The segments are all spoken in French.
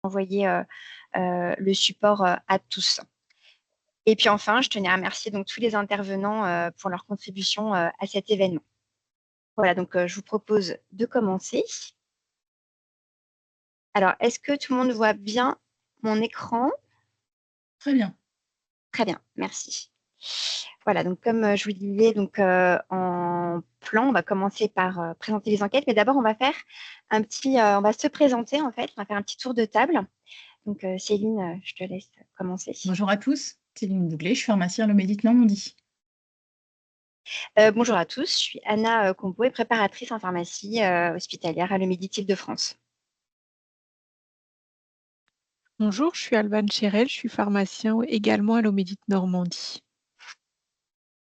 envoyer le support à tous. Et puis enfin, je tenais à remercier donc tous les intervenants pour leur contribution à cet événement. Voilà, donc je vous propose de commencer. Alors, est-ce que tout le monde voit bien mon écran? Très bien. Très bien, merci. Voilà, donc comme je vous disais, donc, en plan, on va commencer par présenter les enquêtes, mais d'abord, on va faire on va se présenter en fait, on va faire un petit tour de table. Donc, Céline, je te laisse commencer. Bonjour à tous, Céline Bouglé, je suis pharmacienne à l'Omédite Normandie. Bonjour à tous, je suis Anna Combo et préparatrice en pharmacie hospitalière à l'Omédite Île-de-France. Bonjour, je suis Alban Chérel, je suis pharmacien également à l'Omédite Normandie.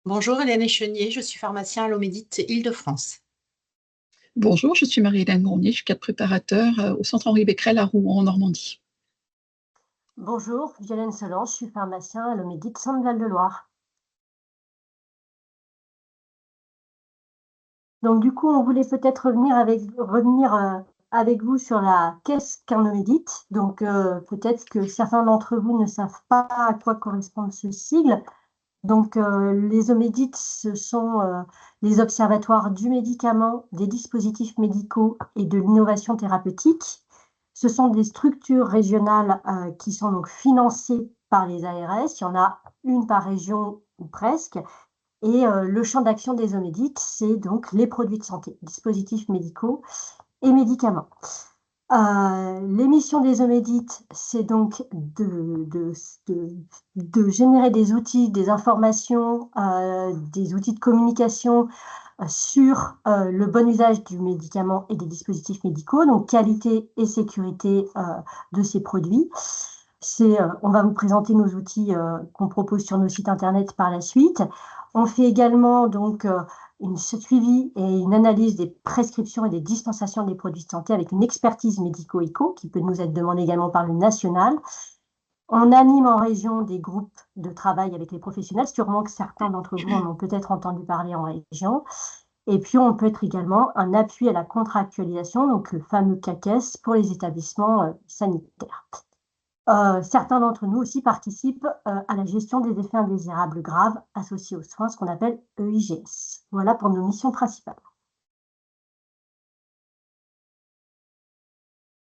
Bonjour, Hélène Chenier, je suis pharmacien à l'Omédite Île-de-France. Bonjour, je suis Marie-Hélène Gournier, je suis cadre préparateur au centre Henri Becquerel à Rouen, en Normandie. Bonjour, Violaine Solange, je suis pharmacien à l'Omédite Centre-Val-de-Loire. Donc du coup, on voulait peut-être revenir avec vous sur qu'est-ce qu'un Omédite. Donc peut-être que certains d'entre vous ne savent pas à quoi correspond ce sigle. Donc les Omédites, ce sont les observatoires du médicament, des dispositifs médicaux et de l'innovation thérapeutique. Ce sont des structures régionales qui sont donc financées par les ARS. Il y en a une par région ou presque. Et le champ d'action des Omédites, c'est donc les produits de santé, dispositifs médicaux et médicaments. Les missions des Omédites, c'est donc de générer des outils, des informations, des outils de communication sur le bon usage du médicament et des dispositifs médicaux, donc qualité et sécurité de ces produits. On va vous présenter nos outils qu'on propose sur nos sites internet par la suite. On fait également donc une suivi et une analyse des prescriptions et des dispensations des produits de santé avec une expertise médico-éco qui peut nous être demandée également par le national. On anime en région des groupes de travail avec les professionnels, sûrement que certains d'entre vous en ont peut-être entendu parler en région. Et puis, on peut être également un appui à la contractualisation, donc le fameux CAQES pour les établissements sanitaires. Certains d'entre nous aussi participent à la gestion des effets indésirables graves associés aux soins, ce qu'on appelle EIGS. Voilà pour nos missions principales.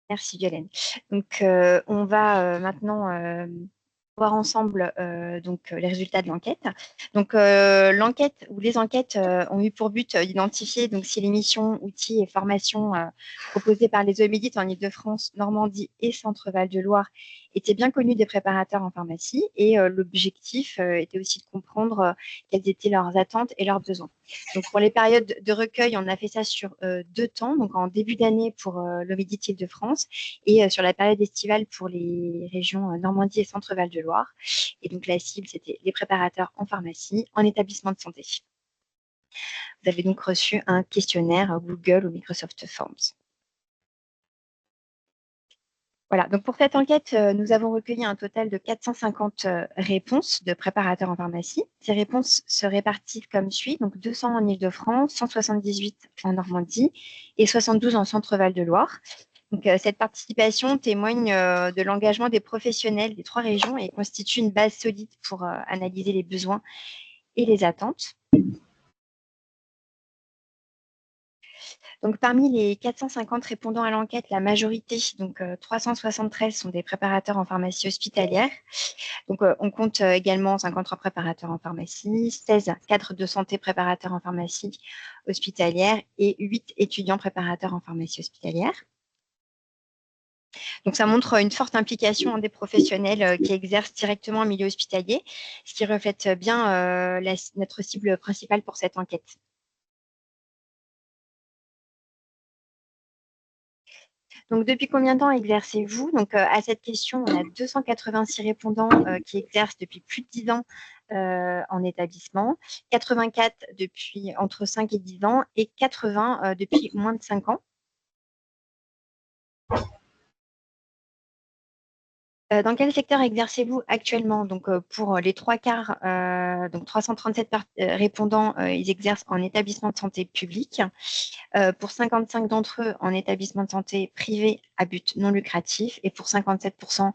Merci Violaine. Donc, on va maintenant voir ensemble donc, les résultats de l'enquête. Donc, l'enquête ou les enquêtes ont eu pour but d'identifier donc, si les missions, outils et formations proposées par les Omédites en Île-de-France, Normandie et Centre-Val de Loire étaient bien connues des préparateurs en pharmacie. Et l'objectif était aussi de comprendre quelles étaient leurs attentes et leurs besoins. Donc, pour les périodes de recueil, on a fait ça sur 2 temps, donc en début d'année pour l'Omédite Île-de-France et sur la période estivale pour les régions Normandie et Centre-Val de Loire. Et donc, la cible, c'était les préparateurs en pharmacie, en établissement de santé. Vous avez donc reçu un questionnaire Google ou Microsoft Forms. Voilà, donc pour cette enquête, nous avons recueilli un total de 450 réponses de préparateurs en pharmacie. Ces réponses se répartissent comme suit, donc 200 en Île-de-France, 178 en Normandie et 72 en Centre-Val de Loire. Donc, cette participation témoigne de l'engagement des professionnels des 3 régions et constitue une base solide pour analyser les besoins et les attentes. Donc, parmi les 450 répondants à l'enquête, la majorité, donc 373, sont des préparateurs en pharmacie hospitalière. Donc, on compte également 53 préparateurs en pharmacie, 16 cadres de santé préparateurs en pharmacie hospitalière et 8 étudiants préparateurs en pharmacie hospitalière. Donc, ça montre une forte implication des professionnels qui exercent directement en milieu hospitalier, ce qui reflète bien notre cible principale pour cette enquête. Donc, depuis combien de temps exercez-vous? Donc, à cette question, on a 286 répondants qui exercent depuis plus de 10 ans en établissement, 84 depuis entre 5 et 10 ans et 80 depuis moins de 5 ans. Dans quel secteur exercez-vous actuellement? Donc, pour les 3/4, donc 337 répondants, ils exercent en établissement de santé public. Pour 55 d'entre eux, en établissement de santé privé à but non lucratif. Et pour 57%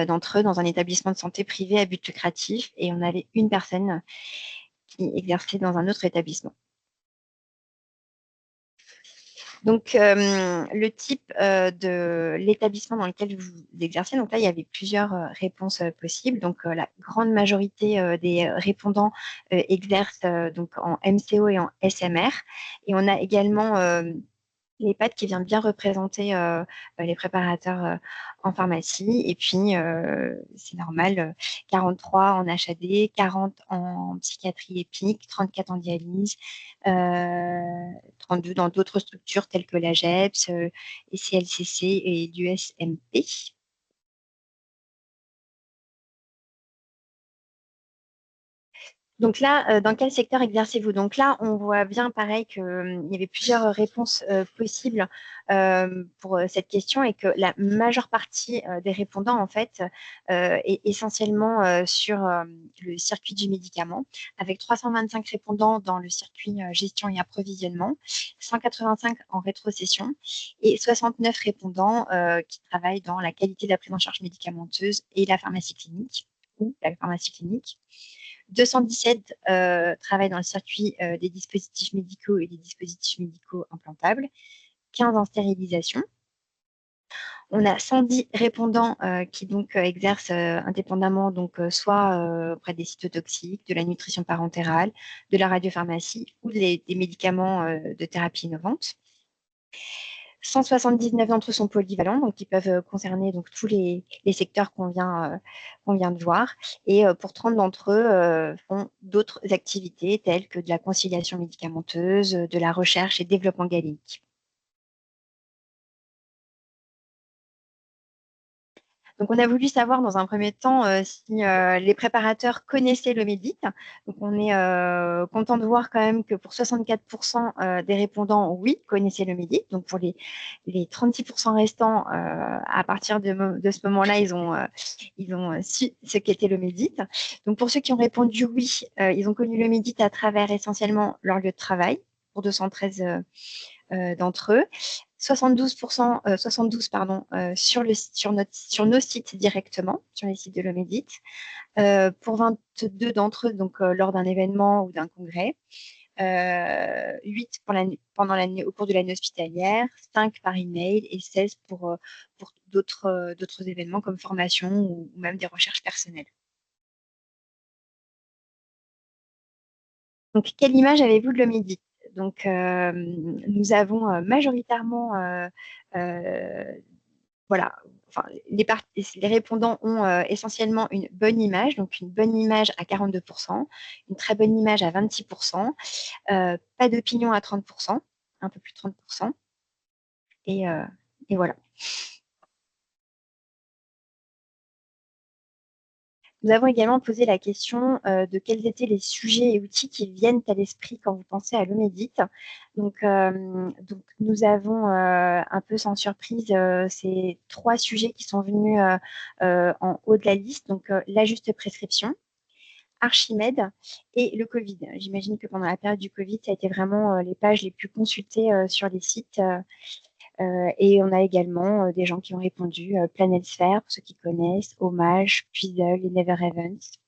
d'entre eux, dans un établissement de santé privé à but lucratif. Et on avait une personne qui exerçait dans un autre établissement. Donc, le type de l'établissement dans lequel vous exercez, donc là, il y avait plusieurs réponses possibles. Donc, la grande majorité des répondants exercent donc en MCO et en SMR. Et on a également l'EHPAD qui vient bien représenter les préparateurs en pharmacie. Et puis, c'est normal, 43 en HAD, 40 en psychiatrie épique, 34 en dialyse, 32 dans d'autres structures telles que la GEPS, CLCC et l'USMP. Donc là, dans quel secteur exercez-vous? Donc là, on voit bien pareil qu'il y avait plusieurs réponses possibles pour cette question et que la majeure partie des répondants, en fait, est essentiellement sur le circuit du médicament, avec 325 répondants dans le circuit gestion et approvisionnement, 185 en rétrocession et 69 répondants qui travaillent dans la qualité de la prise en charge médicamenteuse et la pharmacie clinique ou la pharmacie clinique. 217 travaillent dans le circuit des dispositifs médicaux et des dispositifs médicaux implantables, 15 en stérilisation. On a 110 répondants qui donc exercent indépendamment, donc soit auprès des cytotoxiques, de la nutrition parentérale, de la radiopharmacie ou des médicaments de thérapie innovante. 179 d'entre eux sont polyvalents, donc ils peuvent concerner donc, tous les secteurs qu'on vient de voir. Et pour 30 d'entre eux font d'autres activités telles que de la conciliation médicamenteuse, de la recherche et développement galénique. Donc, on a voulu savoir dans un premier temps si les préparateurs connaissaient le MEDIT. Donc, on est content de voir quand même que pour 64% des répondants, oui, connaissaient le MEDIT. Donc, pour les 36% restants, à partir de ce moment-là, ils ont su ce qu'était le MEDIT. Donc, pour ceux qui ont répondu oui, ils ont connu le MEDIT à travers essentiellement leur lieu de travail, pour 213 d'entre eux. 72 sur nos sites directement, sur les sites de l'Omedit. Pour 22 d'entre eux, donc lors d'un événement ou d'un congrès. 8 au cours de l'année hospitalière, 5 par email et 16 pour d'autres événements comme formation ou même des recherches personnelles. Donc, quelle image avez-vous de l'Omedit? Donc, nous avons majoritairement, voilà, enfin, les répondants ont essentiellement une bonne image, donc une bonne image à 42%, une très bonne image à 26%, pas d'opinion à 30%, un peu plus de 30%, et voilà. Nous avons également posé la question de quels étaient les sujets et outils qui viennent à l'esprit quand vous pensez à l'Omedit. Donc, nous avons un peu sans surprise ces 3 sujets qui sont venus en haut de la liste. Donc, la juste prescription, Archimède et le Covid. J'imagine que pendant la période du Covid, ça a été vraiment les pages les plus consultées sur les sites. Et on a également des gens qui ont répondu Planète Sphère, pour ceux qui connaissent, Hommage, Puzzle et Never Events.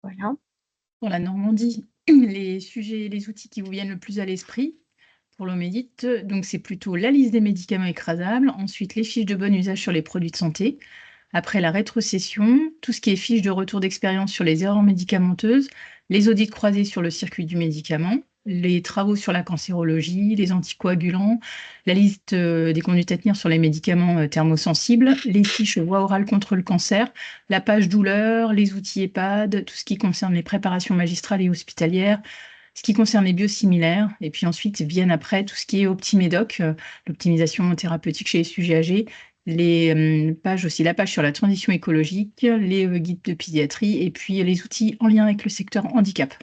Voilà. Pour la Normandie, les sujets et les outils qui vous viennent le plus à l'esprit pour l'Omedit, donc c'est plutôt la liste des médicaments écrasables, ensuite les fiches de bon usage sur les produits de santé, après la rétrocession, tout ce qui est fiches de retour d'expérience sur les erreurs médicamenteuses, les audits croisés sur le circuit du médicament, les travaux sur la cancérologie, les anticoagulants, la liste des conduites à tenir sur les médicaments thermosensibles, les fiches voie orale contre le cancer, la page douleur, les outils EHPAD, tout ce qui concerne les préparations magistrales et hospitalières, ce qui concerne les biosimilaires, et puis ensuite viennent après tout ce qui est OptiMédoc, l'optimisation thérapeutique chez les sujets âgés, les pages aussi, la page sur la transition écologique, les guides de pédiatrie, et puis les outils en lien avec le secteur handicap.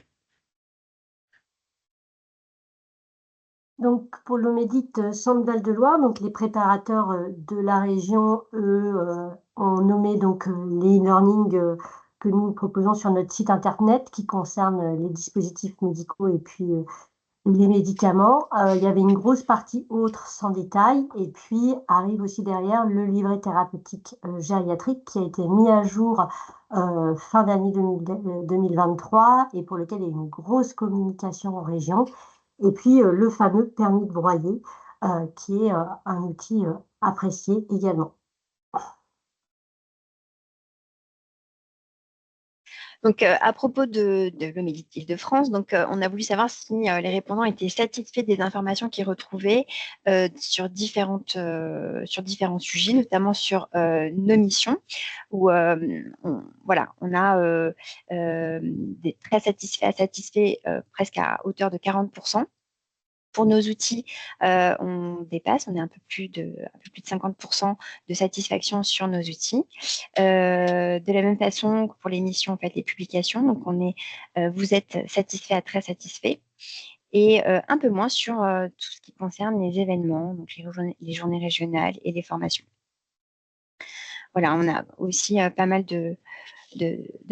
Donc, pour l'Omédit Centre Val-de-Loire, donc les préparateurs de la région, eux, ont nommé donc les e-learning que nous proposons sur notre site internet qui concerne les dispositifs médicaux et puis les médicaments. Il y avait une grosse partie autre sans détail, et puis arrive aussi derrière le livret thérapeutique gériatrique qui a été mis à jour fin d'année 2023 et pour lequel il y a une grosse communication en région. Et puis le fameux permis de broyer qui est un outil apprécié également. Donc, à propos de l'Omédit Île-de-France, donc, on a voulu savoir si les répondants étaient satisfaits des informations qu'ils retrouvaient sur différents sujets, notamment sur nos missions, où voilà, on a des très satisfaits presque à hauteur de 40%. Pour nos outils, on dépasse, on est un peu plus de 50% de satisfaction sur nos outils. De la même façon que pour les missions, en fait, les publications, donc vous êtes satisfait à très satisfait. Et un peu moins sur tout ce qui concerne les événements, donc les journées régionales et les formations. Voilà, on a aussi pas mal de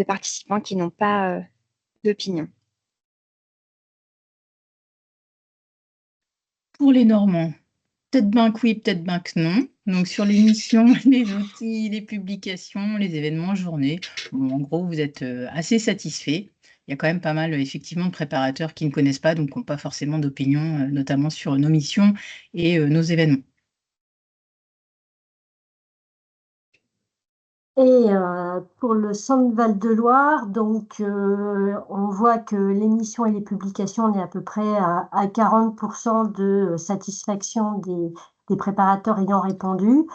participants qui n'ont pas d'opinion. Pour les Normands, peut-être bien que oui, peut-être bien que non. Donc, sur les missions, les outils, les publications, les événements, journées, bon, en gros, vous êtes assez satisfait. Il y a quand même pas mal, effectivement, de préparateurs qui ne connaissent pas, donc qui n'ont pas forcément d'opinion, notamment sur nos missions et nos événements. Et pour le Centre Val-de-Loire, donc on voit que les missions et les publications, on est à peu près à 40% de satisfaction des préparateurs ayant répondu.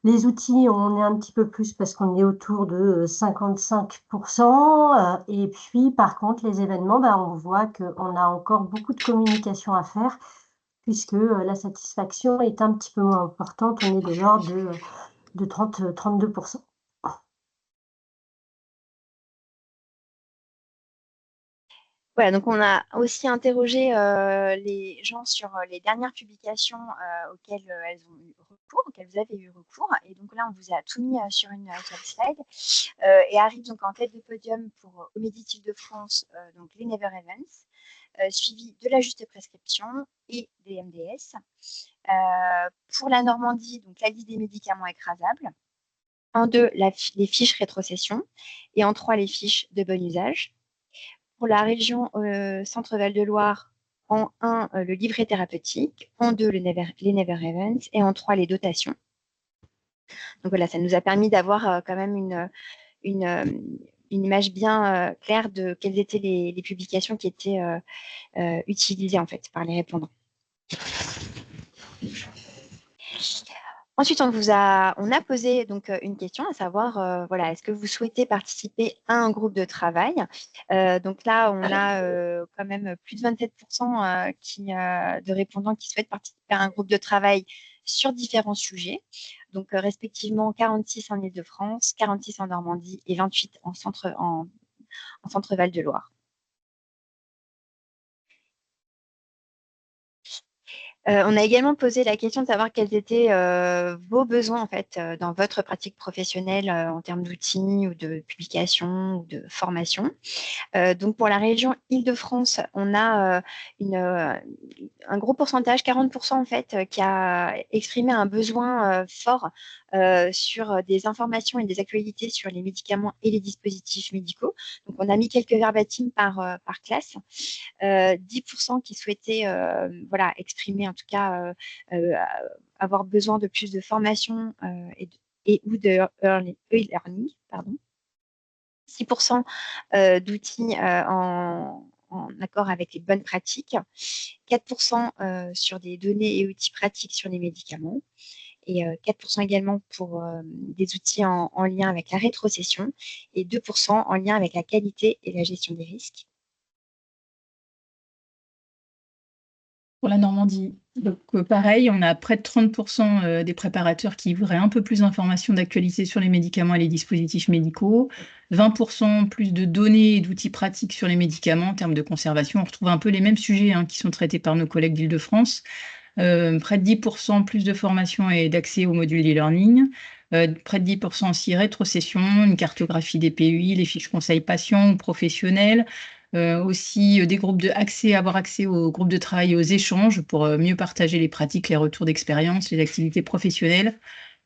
Les outils, on est un petit peu plus parce qu'on est autour de 55%. Et puis, par contre, les événements, on voit qu'on a encore beaucoup de communication à faire puisque la satisfaction est un petit peu moins importante. On est de l'ordre de 32%. Voilà, donc on a aussi interrogé les gens sur les dernières publications auxquelles elles ont eu recours, auxquelles vous avez eu recours. Et donc là, on vous a tout mis sur une slide. Et arrive donc en tête de podium pour Omédit Île-de-France, donc les Never Events, suivi de la juste prescription et des MDS. Pour la Normandie, donc la liste des médicaments écrasables. En 2, les fiches rétrocession. Et en 3, les fiches de bon usage. Pour la région Centre-Val de Loire, en 1, le livret thérapeutique, en 2, les Never Events, et en 3, les dotations. Donc voilà, ça nous a permis d'avoir quand même une image bien claire de quelles étaient les publications qui étaient utilisées en fait par les répondants. Ensuite, on a posé donc une question, à savoir, voilà, est-ce que vous souhaitez participer à un groupe de travail? Donc là, on a quand même plus de 27% de répondants qui souhaitent participer à un groupe de travail sur différents sujets. Donc, respectivement, 46 en Île-de-France, 46 en Normandie et 28 en Centre-Val de Loire. On a également posé la question de savoir quels étaient vos besoins en fait dans votre pratique professionnelle en termes d'outils ou de publications ou de formation. Donc pour la région Île-de-France, on a un gros pourcentage, 40% en fait, qui a exprimé un besoin fort sur des informations et des actualités sur les médicaments et les dispositifs médicaux. Donc on a mis quelques verbatim par classe. 10% qui souhaitaient voilà, exprimer en tout cas avoir besoin de plus de formation ou de e-learning, pardon. 6% d'outils en accord avec les bonnes pratiques, 4% sur des données et outils pratiques sur les médicaments, et 4% également pour des outils en lien avec la rétrocession, et 2% en lien avec la qualité et la gestion des risques. Pour la Normandie, donc pareil, on a près de 30% des préparateurs qui voudraient un peu plus d'informations d'actualité sur les médicaments et les dispositifs médicaux, 20% plus de données et d'outils pratiques sur les médicaments en termes de conservation. On retrouve un peu les mêmes sujets qui sont traités par nos collègues d'Île-de-France. Près de 10% plus de formation et d'accès aux modules d'e-learning, près de 10% aussi rétrocession, une cartographie des PUI, les fiches conseils patients ou professionnels, aussi des groupes avoir accès aux groupes de travail et aux échanges pour mieux partager les pratiques, les retours d'expérience, les activités professionnelles.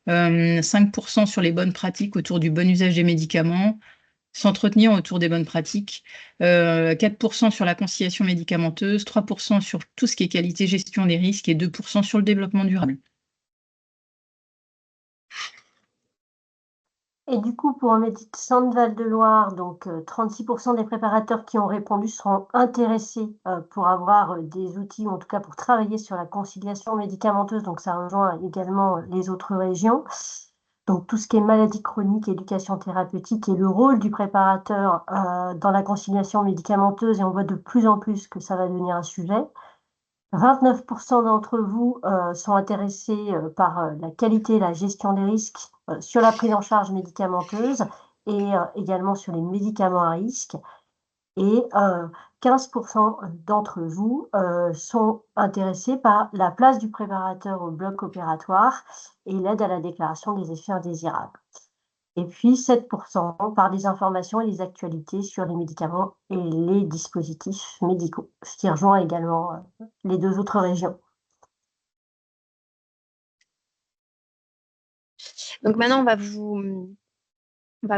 5% sur les bonnes pratiques autour du bon usage des médicaments, s'entretenir autour des bonnes pratiques, 4% sur la conciliation médicamenteuse, 3% sur tout ce qui est qualité, gestion des risques et 2% sur le développement durable. Et du coup, pour Médecins de Val-de-Loire, donc 36% des préparateurs qui ont répondu seront intéressés pour avoir des outils, ou en tout cas pour travailler sur la conciliation médicamenteuse. Donc ça rejoint également les autres régions. Donc tout ce qui est maladie chronique, éducation thérapeutique et le rôle du préparateur dans la conciliation médicamenteuse. Et on voit de plus en plus que ça va devenir un sujet. 29% d'entre vous sont intéressés par la qualité et la gestion des risques sur la prise en charge médicamenteuse et également sur les médicaments à risque. Et 15% d'entre vous sont intéressés par la place du préparateur au bloc opératoire et l'aide à la déclaration des effets indésirables. Et puis 7% par des informations et des actualités sur les médicaments et les dispositifs médicaux, ce qui rejoint également les deux autres régions. Donc maintenant, on va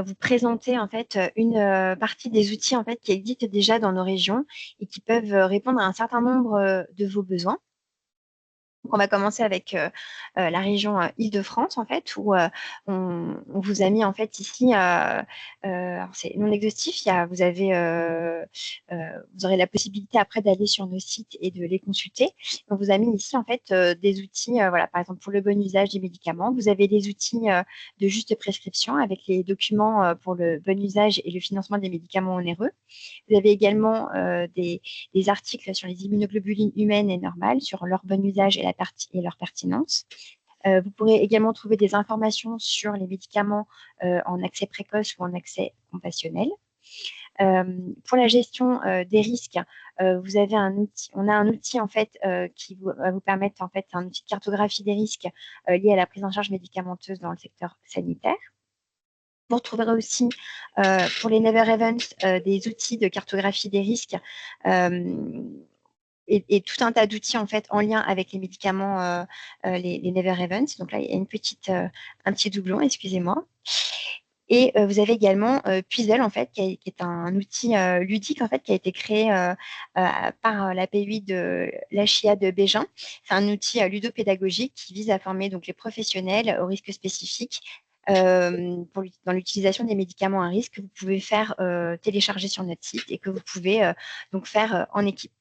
vous présenter en fait une partie des outils en fait qui existent déjà dans nos régions et qui peuvent répondre à un certain nombre de vos besoins. Donc, on va commencer avec la région Île-de-France, en fait, où on vous a mis en fait ici, alors c'est non exhaustif, vous aurez la possibilité après d'aller sur nos sites et de les consulter. On vous a mis ici en fait des outils, voilà, par exemple pour le bon usage des médicaments, vous avez des outils de juste prescription avec les documents pour le bon usage et le financement des médicaments onéreux. Vous avez également des articles sur les immunoglobulines humaines et normales, sur leur bon usage et leur pertinence. Vous pourrez également trouver des informations sur les médicaments en accès précoce ou en accès compassionnel. Pour la gestion des risques, on a un outil en fait qui va vous permettre en fait un outil de cartographie des risques liés à la prise en charge médicamenteuse dans le secteur sanitaire. Vous retrouverez aussi pour les Never Events des outils de cartographie des risques et tout un tas d'outils en fait en lien avec les médicaments, les Never Events. Donc là, il y a un petit doublon, excusez-moi. Et vous avez également Puzzle en fait, qui est un outil ludique en fait, qui a été créé par la PUI de l'HIA de Bégin. C'est un outil ludopédagogique qui vise à former donc les professionnels aux risques spécifiques dans l'utilisation des médicaments à risque que vous pouvez faire télécharger sur notre site et que vous pouvez donc faire en équipe.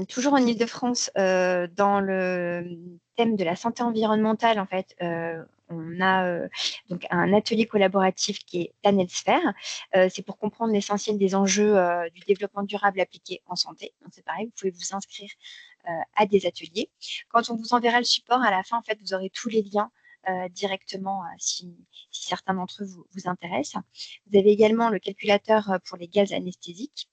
Toujours en Île-de-France, dans le thème de la santé environnementale, en fait, on a donc un atelier collaboratif qui est Planetsphère. C'est pour comprendre l'essentiel des enjeux du développement durable appliqué en santé. Donc c'est pareil, vous pouvez vous inscrire à des ateliers. Quand on vous enverra le support, à la fin, en fait, vous aurez tous les liens directement si certains d'entre eux vous intéressent. Vous avez également le calculateur pour les gaz anesthésiques.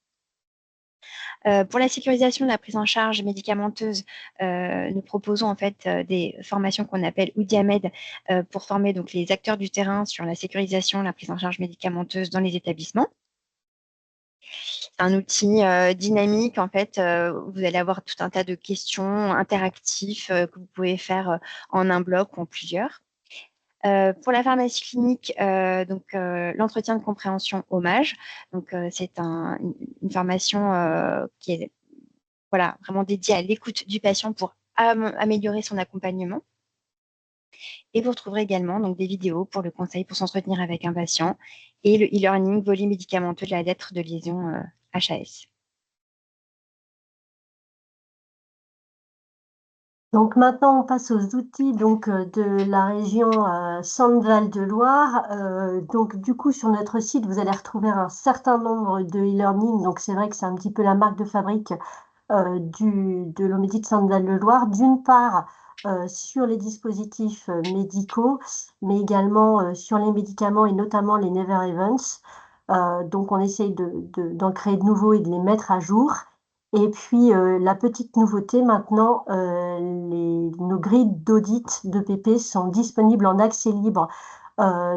Pour la sécurisation de la prise en charge médicamenteuse, nous proposons en fait des formations qu'on appelle Oudiamed pour former donc les acteurs du terrain sur la sécurisation, la prise en charge médicamenteuse dans les établissements. C'est un outil dynamique, en fait, vous allez avoir tout un tas de questions interactifs que vous pouvez faire en un bloc ou en plusieurs. Pour la pharmacie clinique, l'entretien de compréhension hommage. Donc, c'est une formation qui est vraiment dédiée à l'écoute du patient pour améliorer son accompagnement. Et vous retrouverez également donc, des vidéos pour le conseil pour s'entretenir avec un patient et le e-learning volet médicamenteux de la lettre de liaison HAS. Donc maintenant, on passe aux outils de la région Centre-Val de Loire. Donc du coup, sur notre site, vous allez retrouver un certain nombre de e-learning. Donc c'est vrai que c'est un petit peu la marque de fabrique de l'Omédite Centre-Val de Loire. D'une part, sur les dispositifs médicaux, mais également sur les médicaments et notamment les Never Events. Donc on essaye d'en créer de nouveaux et de les mettre à jour. Et puis, la petite nouveauté maintenant, nos grilles d'audit de PP sont disponibles en accès libre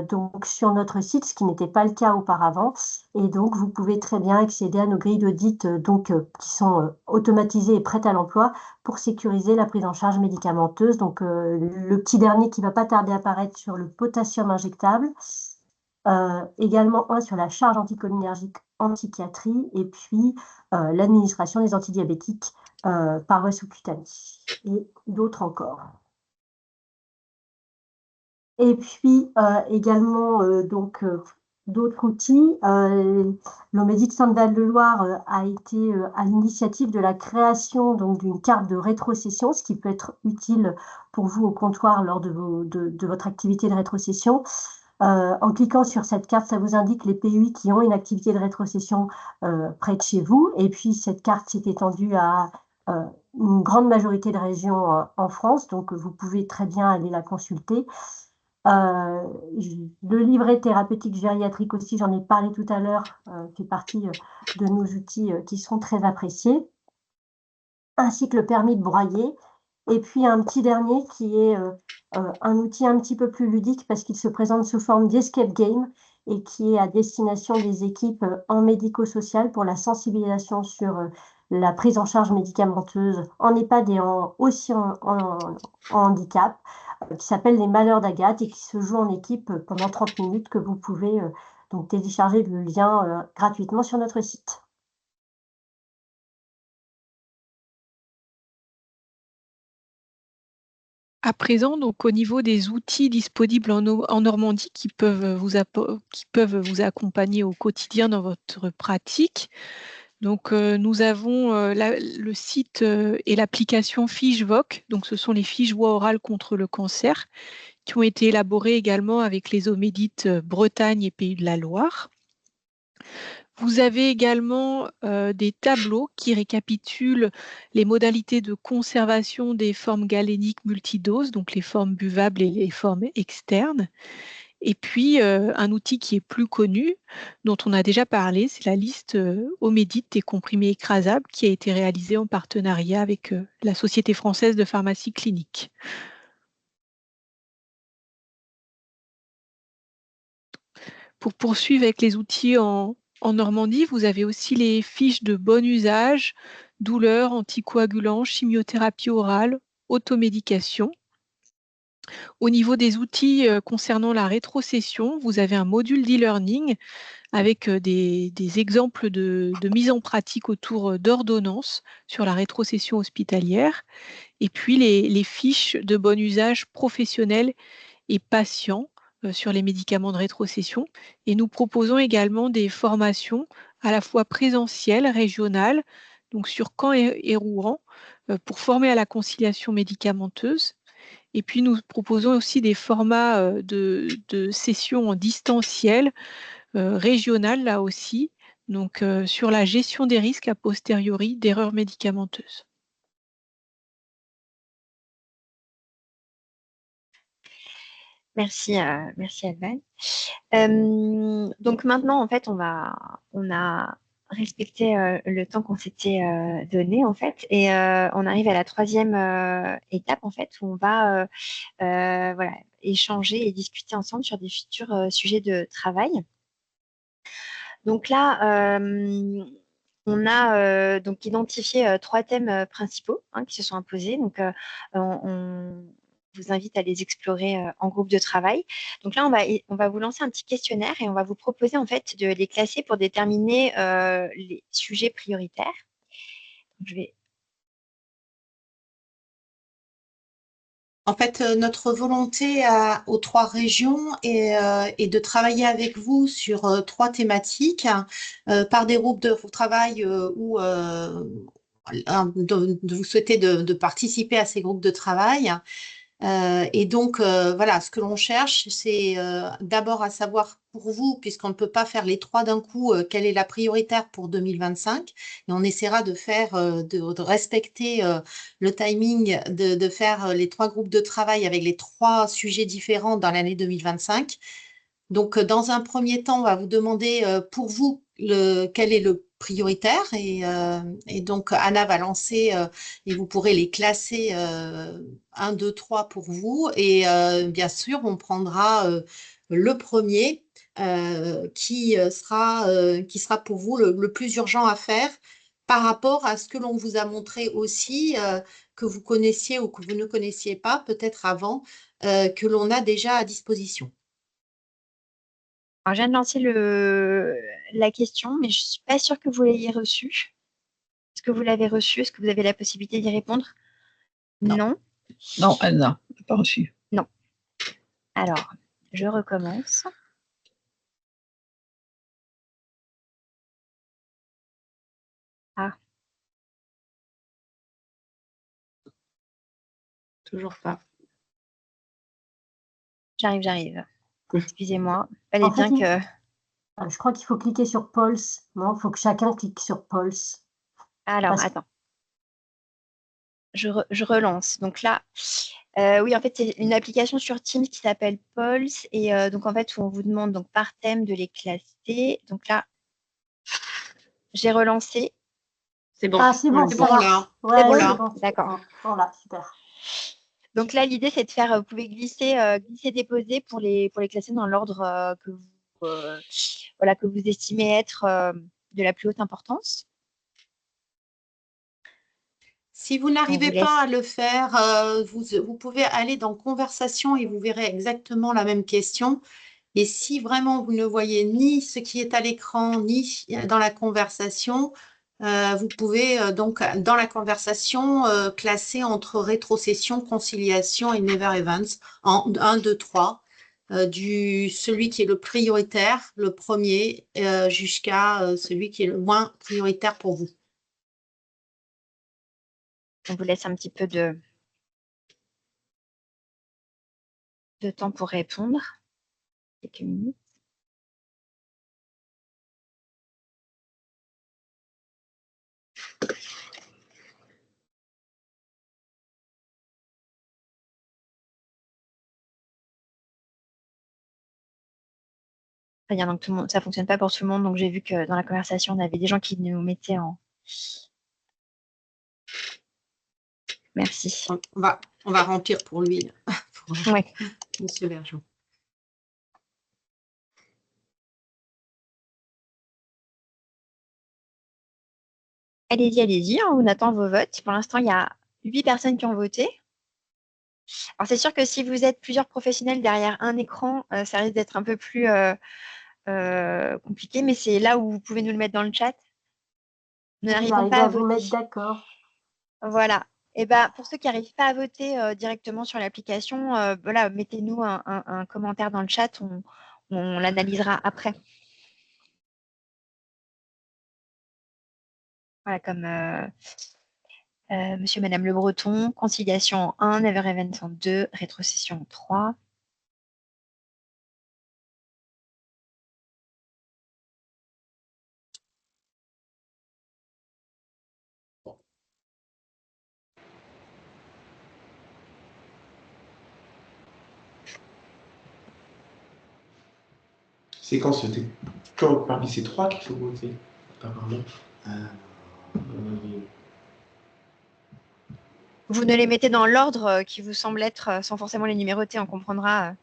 donc sur notre site, ce qui n'était pas le cas auparavant. Et donc, vous pouvez très bien accéder à nos grilles d'audit qui sont automatisées et prêtes à l'emploi pour sécuriser la prise en charge médicamenteuse. Donc, le petit dernier qui va pas tarder à apparaître sur le potassium injectable. Également un sur la charge anticholinergique en psychiatrie et puis l'administration des antidiabétiques par voie sous-cutanée et d'autres encore. Et puis également d'autres outils. L'Omédite Centre-Val de Loire a été à l'initiative de la création d'une carte de rétrocession, ce qui peut être utile pour vous au comptoir lors de votre activité de rétrocession. En cliquant sur cette carte, ça vous indique les PUI qui ont une activité de rétrocession près de chez vous. Et puis, cette carte s'est étendue à une grande majorité de régions en France. Donc, vous pouvez très bien aller la consulter. Le livret thérapeutique gériatrique aussi, j'en ai parlé tout à l'heure, fait partie de nos outils qui sont très appréciés. Ainsi que le permis de broyer. Et puis, un petit dernier qui est un outil un petit peu plus ludique parce qu'il se présente sous forme d'escape game et qui est à destination des équipes en médico-social pour la sensibilisation sur la prise en charge médicamenteuse en EHPAD et aussi en handicap, qui s'appelle Les Malheurs d'Agathe et qui se joue en équipe pendant 30 minutes que vous pouvez donc télécharger le lien gratuitement sur notre site. À présent, donc au niveau des outils disponibles en Normandie qui peuvent vous accompagner au quotidien dans votre pratique. Donc nous avons le site et l'application FicheVoc. Donc ce sont les fiches voix orales contre le cancer qui ont été élaborées également avec les Omédites Bretagne et Pays de la Loire. Vous avez également des tableaux qui récapitulent les modalités de conservation des formes galéniques multidoses, donc les formes buvables et les formes externes. Et puis, un outil qui est plus connu, dont on a déjà parlé, c'est la liste Omédite des comprimés écrasables qui a été réalisée en partenariat avec la Société française de pharmacie clinique. Pour poursuivre avec les outils en Normandie, vous avez aussi les fiches de bon usage, douleur, anticoagulants, chimiothérapie orale, automédication. Au niveau des outils concernant la rétrocession, vous avez un module d'e-learning avec des exemples de mise en pratique autour d'ordonnances sur la rétrocession hospitalière, et puis les fiches de bon usage professionnel et patients sur les médicaments de rétrocession. Et nous proposons également des formations à la fois présentielles, régionales, donc sur Caen et Rouen, pour former à la conciliation médicamenteuse. Et puis nous proposons aussi des formats de sessions en distanciel, régionales là aussi, donc sur la gestion des risques a posteriori d'erreurs médicamenteuses. Merci, merci Alban. Donc maintenant, en fait, on a respecté le temps qu'on s'était donné, en fait, et on arrive à la troisième étape, en fait, où on va voilà, échanger et discuter ensemble sur des futurs sujets de travail. Donc là, on a donc identifié 3 thèmes principaux qui se sont imposés. Donc, on vous invite à les explorer en groupe de travail. Donc là, on va vous lancer un petit questionnaire et on va vous proposer en fait de les classer pour déterminer les sujets prioritaires. Donc, je vais... En fait, notre volonté aux 3 régions est de travailler avec vous sur 3 thématiques par des groupes de travail où de vous souhaiter de participer à ces groupes de travail. Et donc, voilà, ce que l'on cherche, c'est d'abord à savoir pour vous, puisqu'on ne peut pas faire les trois d'un coup, quelle est la prioritaire pour 2025. Et on essaiera de faire, de respecter le timing, de faire les trois groupes de travail avec les trois sujets différents dans l'année 2025. Donc, dans un premier temps, on va vous demander pour vous quel est le prioritaire et donc Anna va lancer et vous pourrez les classer 1, 2, 3 pour vous et bien sûr on prendra le premier qui sera pour vous le plus urgent à faire par rapport à ce que l'on vous a montré aussi que vous connaissiez ou que vous ne connaissiez pas peut-être avant que l'on a déjà à disposition. Alors, je viens de lancer la question, mais je ne suis pas sûre que vous l'ayez reçue. Est-ce que vous l'avez reçue? Est-ce que vous avez la possibilité d'y répondre? Non. Non. Non, elle n'a pas reçu. Non. Alors, je recommence. Ah, Toujours pas. j'arrive. Excusez-moi. Fallait En fait, bien que... je crois qu'il faut cliquer sur Pulse. Non, il faut que chacun clique sur Pulse. Alors, Parce- attends. Je relance. Donc là, oui, en fait, c'est une application sur Teams qui s'appelle Pulse. Et donc, en fait, où on vous demande donc, par thème de les classer. Donc là, j'ai relancé. C'est bon. Ah, c'est bon, C'est ça bon va. là. Ouais, C'est bon, c'est là bon. D'accord. Voilà, super. Donc là, l'idée, c'est de faire, vous pouvez glisser, déposer pour les classer dans l'ordre voilà, que vous estimez être de la plus haute importance. Si vous On n'arrivez vous laisse. pas à le faire, vous pouvez aller dans Conversation et vous verrez exactement la même question. Et si vraiment vous ne voyez ni ce qui est à l'écran, ni dans la conversation, vous pouvez donc dans la conversation classer entre rétrocession, conciliation et never events en 1, 2, 3. Celui qui est le prioritaire, le premier, jusqu'à celui qui est le moins prioritaire pour vous. On vous laisse un petit peu de temps pour répondre. Quelques minutes. Très bien, donc tout le monde, ça ne fonctionne pas pour tout le monde. Donc j'ai vu que dans la conversation, on avait des gens qui nous mettaient en... Merci. On va remplir pour lui, Oui. Monsieur Vergeon. Allez-y, on attend vos votes. Pour l'instant, il y a 8 personnes qui ont voté. Alors, c'est sûr que si vous êtes plusieurs professionnels derrière un écran, ça risque d'être un peu plus compliqué, mais c'est là où vous pouvez nous le mettre dans le chat. Nous n'arrivons pas à vous mettre voter. d'accord. Voilà. Et ben, pour ceux qui n'arrivent pas à voter directement sur l'application, voilà, mettez-nous un commentaire dans le chat, on l'analysera après. Voilà, comme Monsieur et Madame Le Breton, conciliation en 1, Never Event en 2, rétrocession en 3. C'est quand c'était quand parmi ces trois qu'il faut voter, apparemment. Vous ne les mettez dans l'ordre qui vous semble être, sans forcément les numéroter, on comprendra.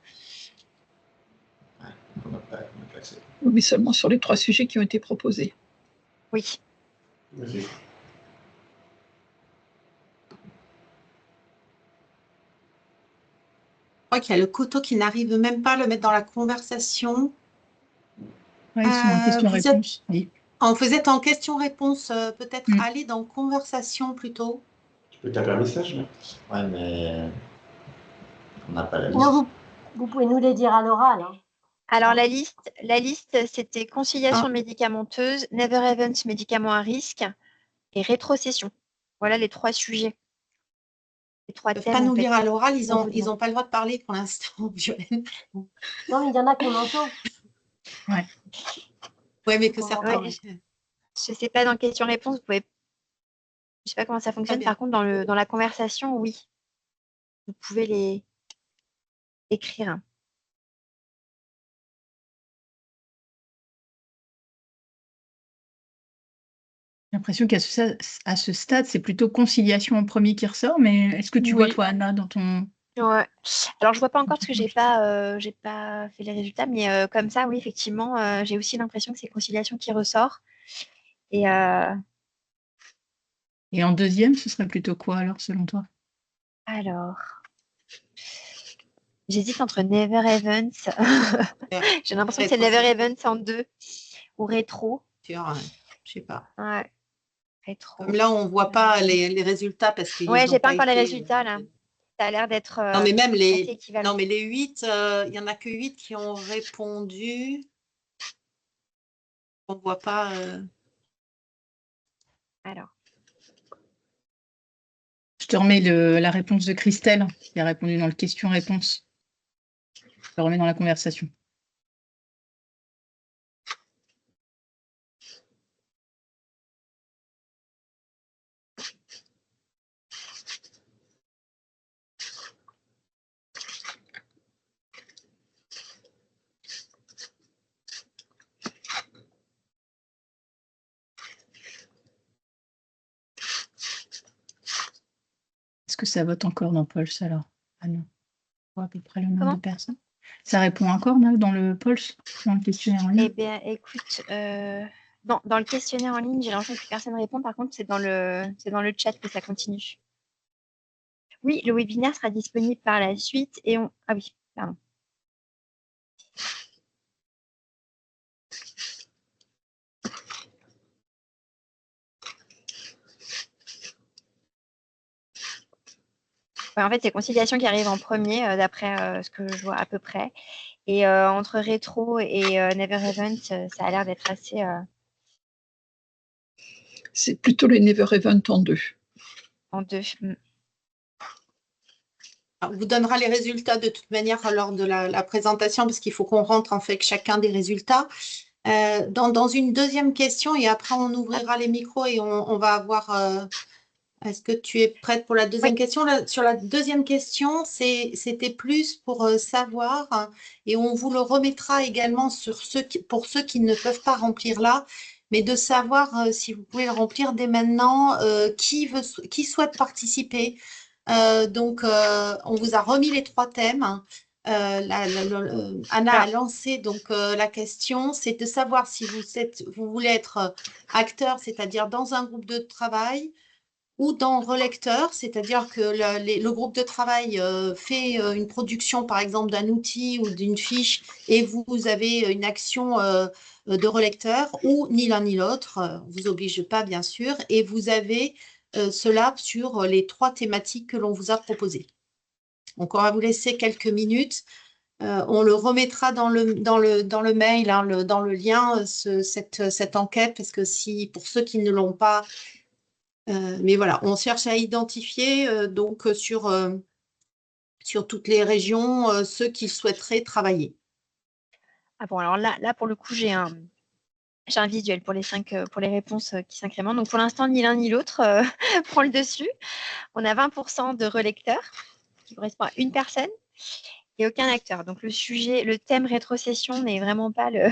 On n'a pas classé. Oui, mais seulement sur les trois sujets qui ont été proposés. Oui. Vas-y. Je crois qu'il y a le couteau qui n'arrive même pas à le mettre dans la conversation. Ouais, ils sont en question-réponse. Oui. Vous êtes en question-réponse, peut-être aller dans conversation plutôt. Tu peux taper un message là. Ouais, mais on n'a pas la liste. Non, vous pouvez nous les dire à l'oral. Hein. Alors la liste, c'était conciliation médicamenteuse, Never Event médicaments à risque et rétrocession. Voilà les 3 sujets. Les 3 Ils ne peuvent thèmes, pas en nous fait, lire à l'oral, ils qu'on vous n'ont demande. pas le droit de parler pour l'instant, Violaine. Non, mais il y en a qu'on entend. Ouais. Oui, mais que Qu'on certains. entend. Ouais, je sais pas dans question-réponse, vous pouvez je sais pas comment ça Très fonctionne. bien. Par contre, dans la conversation, oui, vous pouvez les écrire. J'ai l'impression qu'à à ce stade, c'est plutôt conciliation en premier qui ressort, mais est-ce que tu vois, Oui. toi, Anna, dans ton... Ouais. Alors, je vois pas encore parce que ton j'ai pas fait les résultats, mais comme ça, oui, effectivement, j'ai aussi l'impression que c'est conciliation qui ressort. Et Et en deuxième, ce serait plutôt quoi, alors, selon toi? alors, j'hésite entre Never Events. J'ai l'impression que c'est Never Events en 2 ou rétro. Sur, je sais pas. Ouais, rétro. Comme là, on ne voit pas les résultats parce qu'ils Ouais, n'ont j'ai pas pas encore les été. résultats là. Ça a l'air d'être Non, mais même assez les. équivalent. Non, mais les 8, il n'y en a que 8 qui ont répondu. On ne voit pas. Alors, Je te remets la réponse de Christelle, qui a répondu dans le question-réponse. Je te remets dans la conversation. Est-ce que ça vote encore dans Pulse, alors? Ah non. On voit à peu près le nombre comment? de personnes. Ça répond encore, là, dans le Pulse, dans le questionnaire en Eh ligne? bien, écoute, dans le questionnaire en ligne, j'ai l'impression que personne ne répond. Par contre, c'est dans le chat que ça continue. Oui, le webinaire sera disponible par la suite et on. Ah oui, pardon. Ouais, en fait, c'est conciliation qui arrive en premier, d'après ce que je vois à peu près. Et entre rétro et Never Event, ça a l'air d'être assez. C'est plutôt les Never Event en 2. En 2. On vous donnera les résultats de toute manière lors de la présentation parce qu'il faut qu'on rentre en fait chacun des résultats. Dans une deuxième question et après on ouvrira les micros et on va avoir. Est-ce que tu es prête pour la deuxième question? Sur la deuxième question, c'était plus pour savoir et on vous le remettra également pour ceux qui ne peuvent pas remplir là, mais de savoir si vous pouvez le remplir dès maintenant, qui souhaite participer. Donc, on vous a remis les 3 thèmes. Anna a lancé donc la question, c'est de savoir si vous voulez être acteur, c'est-à-dire dans un groupe de travail ou dans relecteur, c'est-à-dire que le groupe de travail fait une production, par exemple, d'un outil ou d'une fiche et vous avez une action de relecteur ou ni l'un ni l'autre, on ne vous oblige pas, bien sûr, et vous avez cela sur les 3 thématiques que l'on vous a proposées. Donc, on va vous laisser quelques minutes. On le remettra dans le mail, hein, dans le lien, cette enquête, parce que pour ceux qui ne l'ont pas, mais voilà, on cherche à identifier donc sur toutes les régions ceux qui souhaiteraient travailler. Ah bon, alors là pour le coup, j'ai un visuel pour pour les réponses qui s'incrémentent. Donc pour l'instant, ni l'un ni l'autre prend le dessus. On a 20% de relecteurs, qui correspond à une personne, et aucun acteur. Donc le thème rétrocession n'est vraiment pas le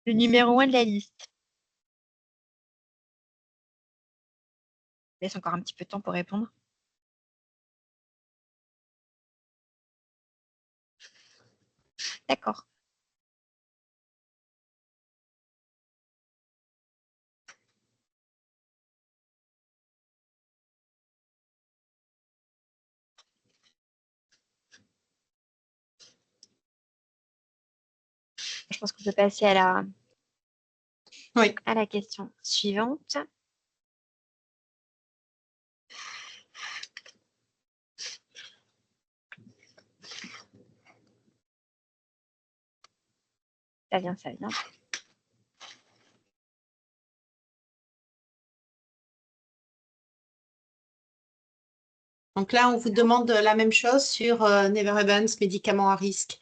numéro 1 de la liste. Je laisse encore un petit peu de temps pour répondre. D'accord. Je pense qu'on peut passer à la question suivante. Ça vient. Donc là, on vous demande la même chose sur Never Evans, médicaments à risque.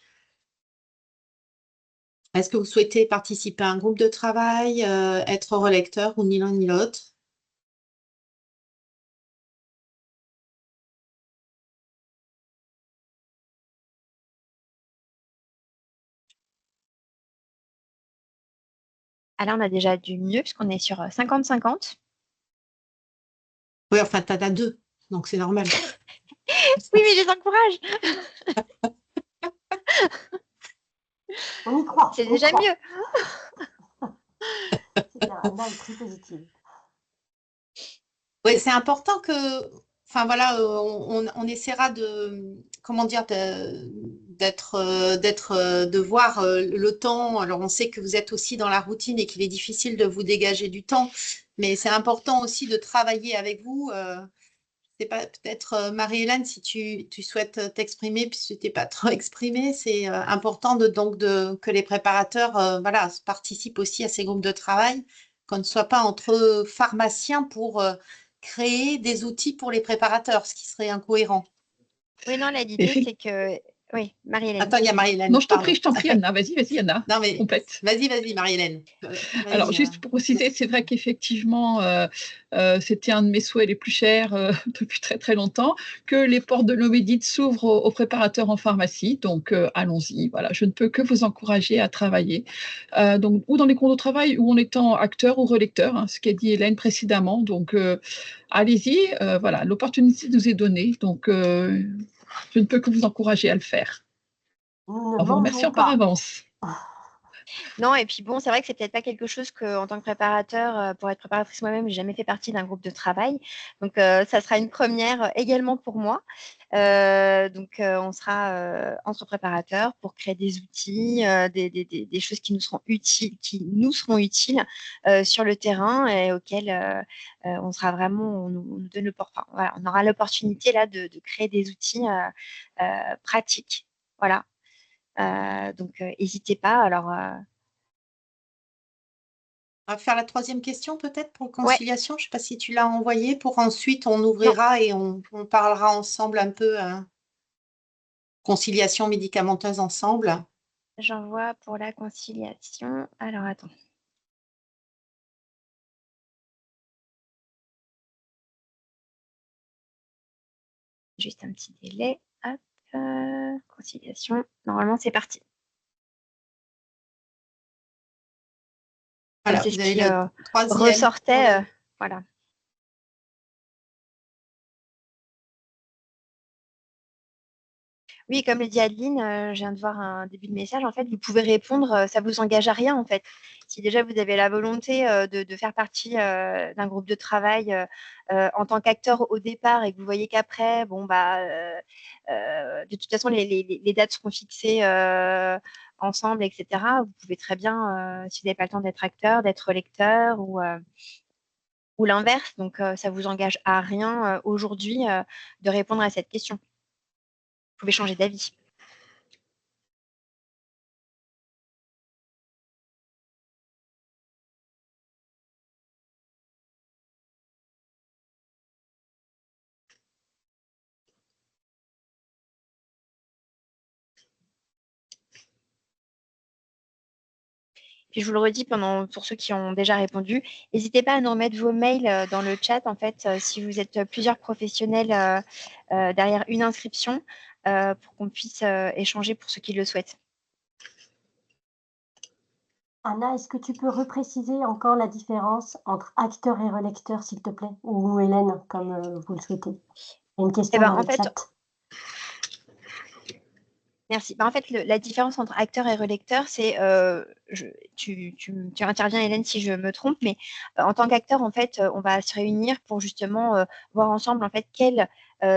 Est-ce que vous souhaitez participer à un groupe de travail, être relecteur ou ni l'un ni l'autre? Ah là, on a déjà du mieux puisqu'on est sur 50-50. Oui, enfin, tu en as 2, donc c'est normal. Oui, mais je les encourage. On y croit. C'est on y déjà croit. mieux. C'est bien, Anna est très positive. Oui, c'est important que, enfin voilà, on essaiera de, comment dire, de voir le temps. Alors, on sait que vous êtes aussi dans la routine et qu'il est difficile de vous dégager du temps, mais c'est important aussi de travailler avec vous. C'est pas peut-être Marie-Hélène, si tu souhaites t'exprimer, puisque tu t'es pas trop exprimée, c'est important que les préparateurs voilà, participent aussi à ces groupes de travail, qu'on ne soit pas entre pharmaciens pour créer des outils pour les préparateurs, ce qui serait incohérent. Oui, non, là, l'idée, c'est que... Oui, Marie-Hélène. Attends, il y a Marie-Hélène. Non, je t'en pardon. prie, Anna. Vas-y, Anna. Non, mais Complète. vas-y, Marie-Hélène. Alors, Vas-y, juste pour préciser, c'est vrai qu'effectivement, c'était un de mes souhaits les plus chers depuis très très longtemps, que les portes de l'Omédite s'ouvrent aux préparateurs en pharmacie. Donc, allons-y. Voilà, je ne peux que vous encourager à travailler. Donc, ou dans les groupes de travail, ou en étant acteur ou relecteur, hein, ce qu'a dit Hélène précédemment. Donc, allez-y. Voilà, l'opportunité nous est donnée. Donc, je ne peux que vous encourager à le faire. Nous ne En vous remerciant manquerons par pas. avance. Non, et puis bon, c'est vrai que c'est peut-être pas quelque chose que, en tant que préparateur, pour être préparatrice moi-même, j'ai jamais fait partie d'un groupe de travail. Donc, ça sera une première également pour moi. Donc, on sera entre préparateurs pour créer des outils, des choses qui nous seront utiles sur le terrain et auxquelles on sera vraiment, on nous donne enfin, voilà, on aura l'opportunité là de créer des outils pratiques. Voilà. Donc, n'hésitez pas. Alors, on va faire la troisième question peut-être pour ouais, conciliation. Je ne sais pas si tu l'as envoyée pour ensuite on ouvrira et on parlera ensemble un peu conciliation médicamenteuse ensemble. j'envoie pour la conciliation. Alors, attends. Juste un petit délai. Hop, conciliation. Normalement, c'est parti. Voilà, C'est vous ce avez qui le troisième. ressortait. Voilà. Oui, comme le dit Adeline, je viens de voir un début de message. En fait, vous pouvez répondre, ça vous engage à rien, en fait. Si déjà vous avez la volonté de faire partie d'un groupe de travail en tant qu'acteur au départ et que vous voyez qu'après, bon, bah, de toute façon, les dates seront fixées ensemble, etc. Vous pouvez très bien, si vous n'avez pas le temps d'être acteur, d'être lecteur ou l'inverse. Donc, ça vous engage à rien aujourd'hui de répondre à cette question. Vous pouvez changer d'avis. Puis je vous le redis pour ceux qui ont déjà répondu, n'hésitez pas à nous remettre vos mails dans le chat. En fait, si vous êtes plusieurs professionnels derrière une inscription, pour qu'on puisse échanger pour ceux qui le souhaitent. Anna, est-ce que tu peux repréciser encore la différence entre acteur et relecteur, s'il te plaît? Ou Hélène, comme vous le souhaitez. Il y a une question dans le chat. Merci. En fait, la différence entre acteur et relecteur, c'est, tu interviens, Hélène, si je me trompe, mais en tant qu'acteur, en fait, on va se réunir pour justement voir ensemble, en fait,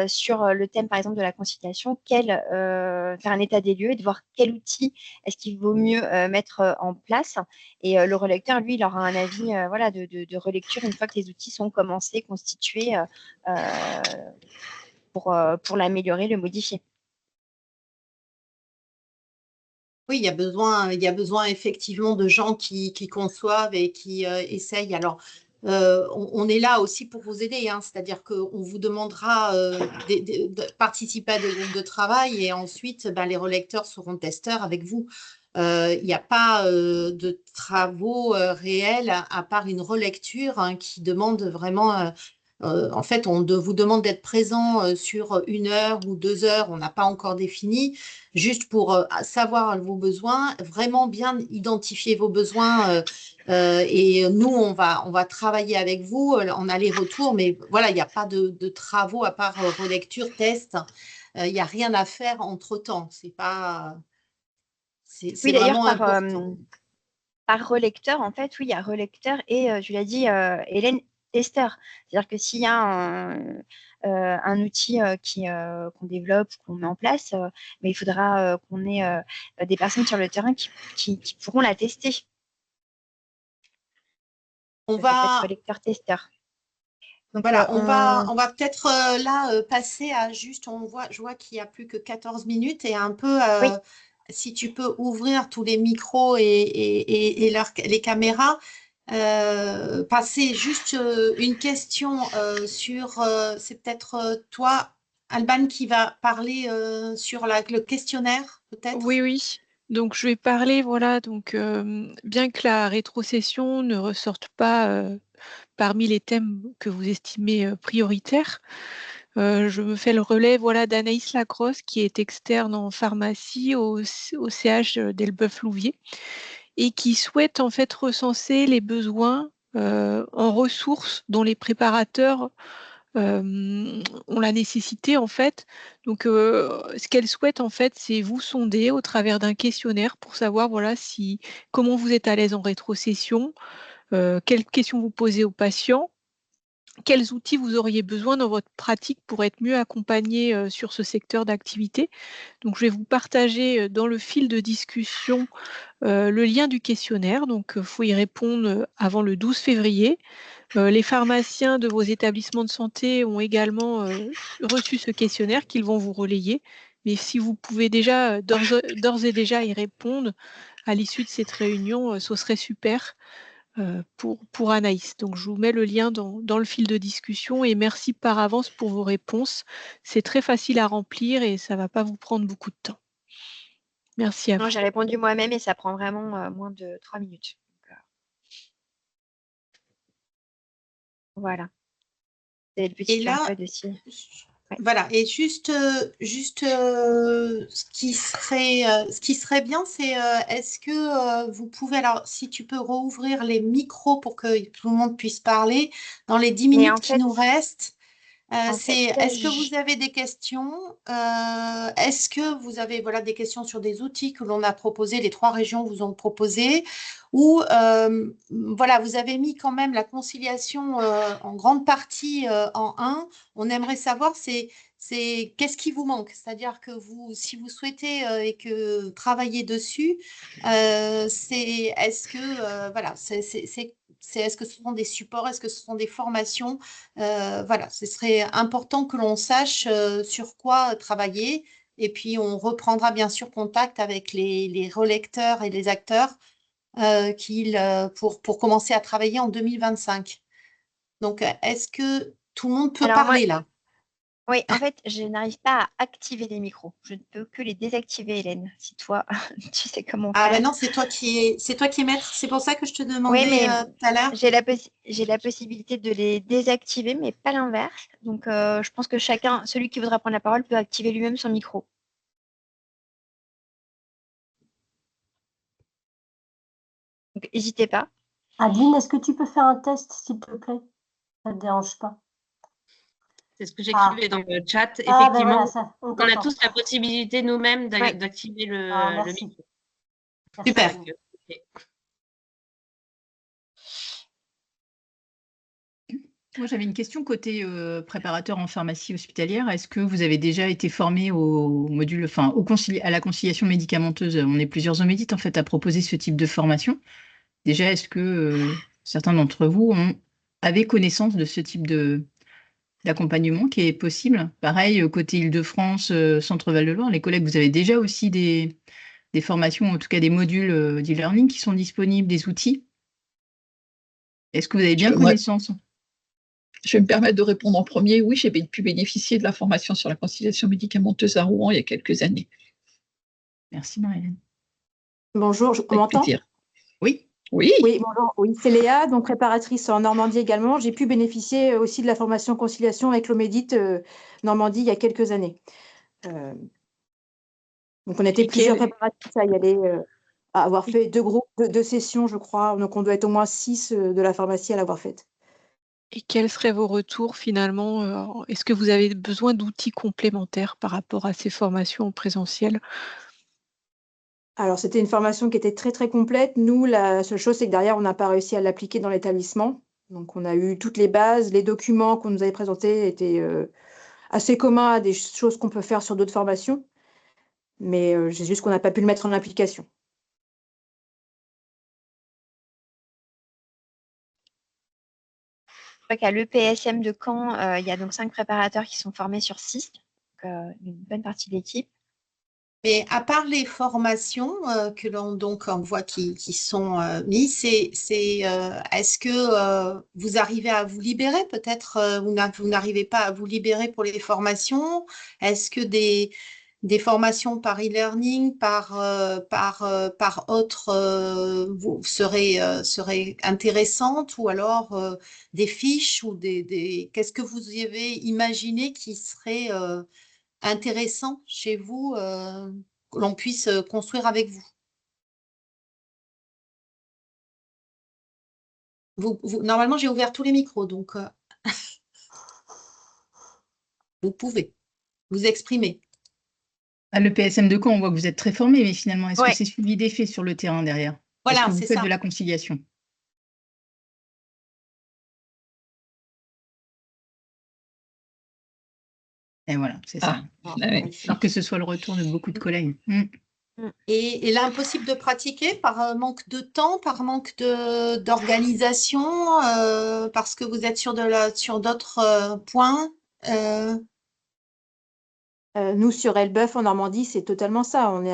sur le thème, par exemple, de la conciliation, faire un état des lieux et de voir quel outil est-ce qu'il vaut mieux mettre en place. Et le relecteur, lui, il aura un avis voilà, de relecture une fois que les outils sont commencés, constitués pour l'améliorer, le modifier. Oui, il y a besoin effectivement de gens qui conçoivent et qui essayent. Alors, on est là aussi pour vous aider, hein, c'est-à-dire qu'on vous demandera de participer à des groupes de travail et ensuite les relecteurs seront testeurs avec vous. Il n'y a pas de travaux réels à part une relecture hein, qui demande vraiment… en fait, vous demande d'être présent sur 1 heure ou 2 heures, on n'a pas encore défini, juste pour savoir vos besoins, vraiment bien identifier vos besoins. Et nous, on va travailler avec vous en aller-retour, mais voilà, il n'y a pas de travaux à part relecture, test. Il n'y a rien à faire entre-temps. C'est Oui, d'ailleurs, vraiment important. par relecteur, en fait, oui, il y a relecteur et, je l'ai dit, Hélène, testeur. C'est-à-dire que s'il y a un outil qu'on développe, qu'on met en place, mais il faudra qu'on ait des personnes sur le terrain qui pourront la tester. On Ça peut être va, relecteur-testeur. Donc, voilà, on va peut-être là passer à juste, je vois qu'il n'y a plus que 14 minutes et un peu, oui. si tu peux ouvrir tous les micros et les caméras, passer juste une question sur, c'est peut-être toi, Alban, qui va parler sur le questionnaire, peut-être. Oui, oui. Donc, je vais parler, voilà, donc, bien que la rétrocession ne ressorte pas parmi les thèmes que vous estimez prioritaires, je me fais le relais, voilà, d'Anaïs Lacrosse, qui est externe en pharmacie au CH d'Elbeuf-Louviers et qui souhaite en fait recenser les besoins en ressources dont les préparateurs ont la nécessité en fait. Donc, ce qu'elle souhaite en fait, c'est vous sonder au travers d'un questionnaire pour savoir voilà comment vous êtes à l'aise en rétrocession, quelles questions vous posez aux patients, quels outils vous auriez besoin dans votre pratique pour être mieux accompagné sur ce secteur d'activité. Donc, je vais vous partager dans le fil de discussion le lien du questionnaire. Donc, il faut y répondre avant le 12 février. Les pharmaciens de vos établissements de santé ont également reçu ce questionnaire qu'ils vont vous relayer. Mais si vous pouvez déjà d'ores et déjà y répondre à l'issue de cette réunion, ce serait super pour Anaïs. Donc, je vous mets le lien dans le fil de discussion et merci par avance pour vos réponses. C'est très facile à remplir et ça ne va pas vous prendre beaucoup de temps. Merci à vous. Non, j'ai répondu moi-même et ça prend vraiment moins de 3 minutes. Donc, voilà. C'est le petit Et là, QR code aussi. Ouais. voilà, et juste ce qui serait bien, c'est est-ce que vous pouvez, alors si tu peux rouvrir les micros pour que tout le monde puisse parler dans les 10 Mais minutes en qui fait, nous restent. Est-ce que je- vous avez des questions? Est-ce que vous avez voilà, des questions sur des outils que l'on a proposés, les 3 régions vous ont proposé, ou voilà, vous avez mis quand même la conciliation en grande partie en 1. On aimerait savoir c'est qu'est-ce qui vous manque? C'est-à-dire que si vous souhaitez et que travailler dessus, est-ce que voilà, est-ce que ce sont des supports, est-ce que ce sont des formations? Voilà, ce serait important que l'on sache sur quoi travailler et puis on reprendra bien sûr contact avec les relecteurs et les acteurs pour commencer à travailler en 2025. Donc, est-ce que tout le monde peut Alors moi, parler là? oui, en fait, je n'arrive pas à activer les micros. Je ne peux que les désactiver, Hélène. Si toi, tu sais comment Ah ben faire. non, c'est toi qui es maître. C'est pour ça que je te Oui, demandais mais tout à l'heure. j'ai la possibilité de les désactiver, mais pas l'inverse. Donc, je pense que celui qui voudra prendre la parole, peut activer lui-même son micro. Donc, n'hésitez pas. Adeline, est-ce que tu peux faire un test, s'il te plaît? Ça ne te dérange pas? C'est ce que j'écrivais dans le chat. Ah, ben Effectivement, voilà, ça, on on a t'entend. tous la possibilité nous-mêmes Ouais. d'activer Ah, le merci. micro. Merci. Super. Donc, ok. Moi, j'avais une question côté préparateur en pharmacie hospitalière. Est-ce que vous avez déjà été formé au module, enfin, à la conciliation médicamenteuse? On est plusieurs Omédites en fait à proposer ce type de formation. Déjà, est-ce que certains d'entre vous avaient connaissance de ce type d'accompagnement qui est possible? Pareil, côté Île-de-France, Centre Val-de-Loire, les collègues, vous avez déjà aussi des formations, en tout cas des modules d'e-learning qui sont disponibles, des outils? Est-ce que vous avez bien Moi, connaissance? je vais me permettre de répondre en premier. Oui, j'ai pu bénéficier de la formation sur la conciliation médicamenteuse à Rouen il y a quelques années. Merci Marie-Hélène. Bonjour, on Avec m'entend? plaisir. Oui. Oui, Oui, bonjour. Oui, c'est Léa, donc préparatrice en Normandie également. J'ai pu bénéficier aussi de la formation conciliation avec l'Omédit Normandie il y a quelques années. Donc on était Et plusieurs quel, préparatrices à y aller, à avoir fait 2 groupes, 2 sessions, je crois. Donc on doit être au moins 6 de la pharmacie à l'avoir faite. et quels seraient vos retours finalement? Est-ce que vous avez besoin d'outils complémentaires par rapport à ces formations en présentiel? Alors c'était une formation qui était très, très complète. Nous, la seule chose, c'est que derrière, on n'a pas réussi à l'appliquer dans l'établissement. Donc on a eu toutes les bases, les documents qu'on nous avait présentés étaient assez communs à des choses qu'on peut faire sur d'autres formations. Mais c'est juste qu'on n'a pas pu le mettre en application. Je crois qu'à l'EPSM de Caen, il y a donc 5 préparateurs qui sont formés sur 6, donc une bonne partie de l'équipe. Mais à part les formations que l'on on voit qui sont mises, est-ce que vous arrivez à vous libérer? Peut-être vous n'arrivez pas à vous libérer pour les formations? Est-ce que des formations par e-learning, par autre seraient intéressantes, ou alors des fiches ou qu'est-ce que vous avez imaginé qui serait intéressant chez vous, que l'on puisse construire avec vous? Normalement, j'ai ouvert tous les micros, donc vous pouvez vous exprimer. À l'EPSM de Caen, on voit que vous êtes très formé, mais finalement, est-ce que Ouais. c'est suivi des faits sur le terrain derrière? Est-ce Voilà, que vous c'est faites ça. de la conciliation? Et voilà, c'est ça. ouais. Alors que ce soit le retour de beaucoup de collègues. Et l'impossible de pratiquer par manque de temps, par manque d'organisation, parce que vous êtes sur d'autres points. Nous, sur Elbeuf, en Normandie, c'est totalement ça. On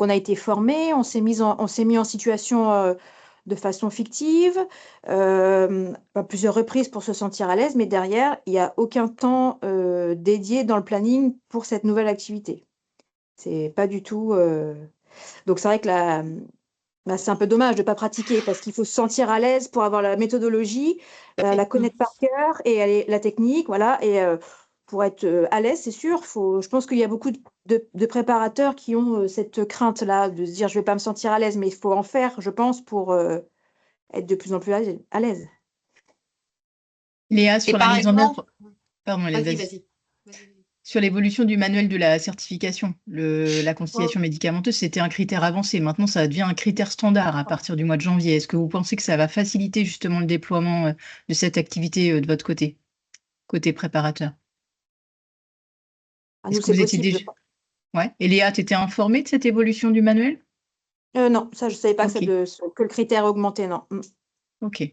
a été formés, on s'est mis en situation de façon fictive, à plusieurs reprises pour se sentir à l'aise, mais derrière, il n'y a aucun temps dédié dans le planning pour cette nouvelle activité. C'est pas du tout. Donc, c'est vrai que c'est un peu dommage de ne pas pratiquer parce qu'il faut se sentir à l'aise pour avoir la méthodologie, la connaître par cœur et la technique, voilà. Et pour être à l'aise, c'est sûr, je pense qu'il y a beaucoup de préparateurs qui ont cette crainte-là de se dire je ne vais pas me sentir à l'aise, mais il faut en faire, je pense, pour être de plus en plus à l'aise. Léa, Et sur la par mise en exemple, œuvre, pardon, vas-y. sur l'évolution du manuel de la certification, la conciliation médicamenteuse, c'était un critère avancé. Maintenant, ça devient un critère standard à partir du mois de janvier. Est-ce que vous pensez que ça va faciliter justement le déploiement de cette activité de votre côté préparateur? À nous, Est-ce que c'est vous étiez possible. déjà... Ouais. Et Léa, tu étais informée de cette évolution du manuel? Non, ça, je ne savais pas Ok. que le critère augmentait, non. Ok. Et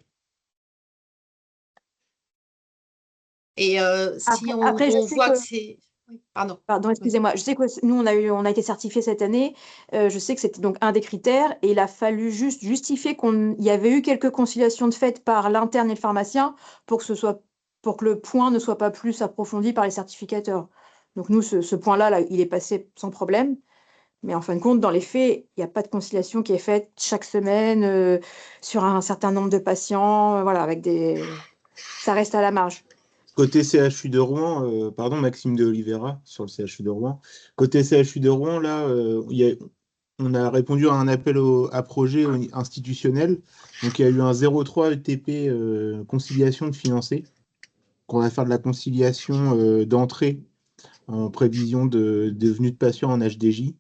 si Après, je on sais voit que que c'est... Oui, pardon. Pardon, excusez-moi. Je sais que nous, on a été certifiés cette année. Je sais que c'était donc un des critères et il a fallu juste justifier qu'il y avait eu quelques conciliations de fait par l'interne et le pharmacien pour que le point ne soit pas plus approfondi par les certificateurs. Donc nous, ce point-là, là, il est passé sans problème. Mais en fin de compte, dans les faits, il n'y a pas de conciliation qui est faite chaque semaine sur un certain nombre de patients. Voilà, ça reste à la marge. Côté CHU de Rouen, pardon, Maxime de Oliveira sur le CHU de Rouen. Côté CHU de Rouen, là, on a répondu à un appel à projet institutionnel. Donc, il y a eu un 03 ETP conciliation de financé. On va faire de la conciliation d'entrée en prévision de venue de patients en HDJ.